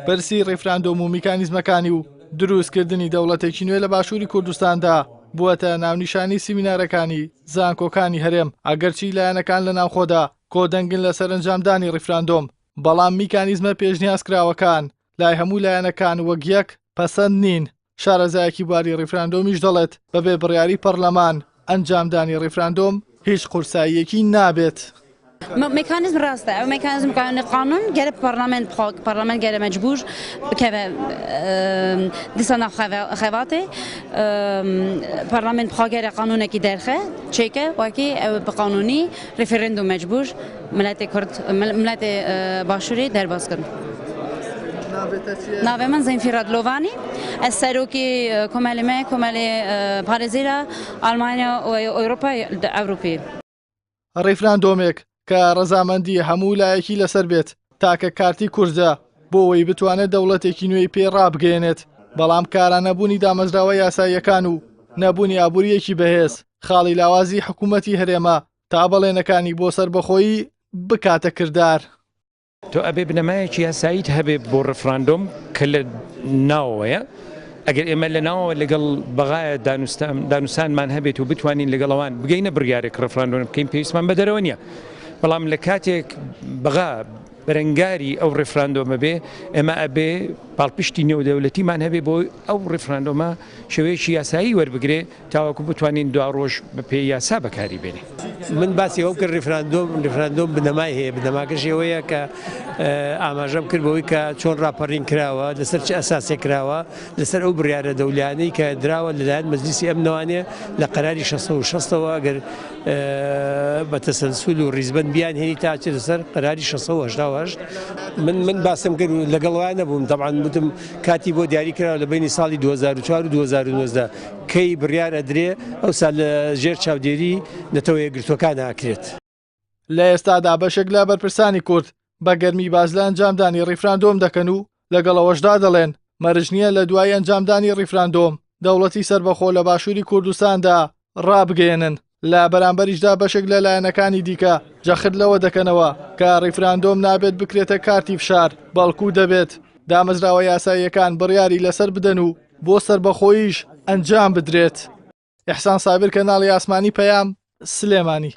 بەرسی ڕیفراندۆم و میکانیزمەکانی و دروستکردنی دەوڵەتێکی نوێ لە باشووری کوردستاندا بووەتە ناونیشانی سیمینارەکانی زانکۆکانی هەرێم ئەگەرچی لایەنەکان لە ناوخۆدا کۆدەنگن لە سەرنجامدانی ڕیفراندۆم، بەڵام میکانیزمە پێشنیازکراوەکان لای هەموو لایەنەکان وەک یەک پەسەند نین. شارەزایەکی بواری ڕیفراندۆمیش دەڵێت بەبێ بڕیاری پەرلەمان ئەنجامدانی ڕیفراندۆم هیچ قورساییەکی نابێت. ميكانيزم راسته او ميكانيزم قانون جرب برلمان جرب مجبور بكذا ديسانا خواته برلمان بخاجر قانون کی درخه چیکه واقعی بقانونی رفراندوم مجبور ملت کرد ملت باشوری درباز کن. ناوی من زینفیراد لوانی از سروکی کمالی پارێزیرە ئەڵمانیا و ئەوروپی. ڕیفراندۆمێک کە ڕەزامەندی هەموو لایەکی لەسەر بێت تاکە کارتی کوردە بۆ ئەوەی بتوانێت دەوڵەتێکی نوێی پێ ڕابگەێنێت، بەڵام کارە نەبوونی دامەزراوە یاساییەکان و نەبوونی ئابوووریەکی بەهێز خاڵی لاوازی حکوومەتی هەرێمە تا بەڵێنەکانی بۆ سەربەخۆیی بکاتە کردار. تۆ ئەبێ بنەمایەکی یاساییت هەبێ بۆ ڕیفراندۆم کە لە ناوەیە ئەگەر ئێمە لە ناوە لەگەڵ بەغایە دانووسانمان هەبێت و بتوانین لەگەڵەوان بگەینە بڕیارێک ڕیفراندۆم بکەین پێویستمان بە دەرەوە نییە، بەڵام لە کاتێک بەغا بەرەنگاری ئەو ڕیفراندۆمە بێ ئێمە ئەبێ پاڵپشتی نێودەوڵەتیمان هەبێ بۆ ئەو ڕیفراندۆمە شێوەیەکی یاسایی وەربگرێ تاوەکو بتوانین دوا ڕۆژ بە پێی یاسا بەکاری بێنێ. من باسی ئەو کرد ڕیفراندۆم بنەمای هەیە، بنەماکەش ئەوەیە کە ئاماژەم کرد بەوەی کە چۆن ڕاپەڕین کراوە لەسەر چه ئەساسێک کراوە لەسەر ئەو بڕیارە دەولیانەی کە دراوە لەلایەن مەجلیسی ئەمنەوانێ لە قەراری 16ەوە ئەگەر بە تەسەلسول و ڕیزبەند بیان هێنی تا چێ لەسەر قەراری 1688 من باسم کرد لەگەڵوان نەبووم طبعاً وتم کاتی بۆ دیاری کراوە لە بینی ساڵی 2004 و 2019 کەی بڕیار ئەدرێ ئەوسا لە ژێر چاودێری نەتەوە یەکگرتووەکان ئاکرێت. لە ئێستادا بەشێک لە بەرپرسانی کورد بە گەرمی باز لە ئەنجامدانی ڕیفراندۆم دەکەن و لەگەڵەوەشدا دەڵێن مەرج نییە لە دوای ئەنجامدانی ڕیفراندۆم دەوڵەتی سەربەخۆ لە باشووری کوردستاندا ڕابگەێنن. لە بەرامبەریشدا بەشێک لە لایەنەکانی دیکە جەخت لەوە دەکەنەوە کە ڕیفراندۆم نابێت بکرێتە کارتی فشار، بەڵکو دەبێت دامەزراوە یاساییەکان بڕیاری لەسەر بدەن و بۆ سەربەخۆییش ئەنجام بدرێت. ئیحسان سابر کەناڵی ئاسمانی پەیام سلێمانی.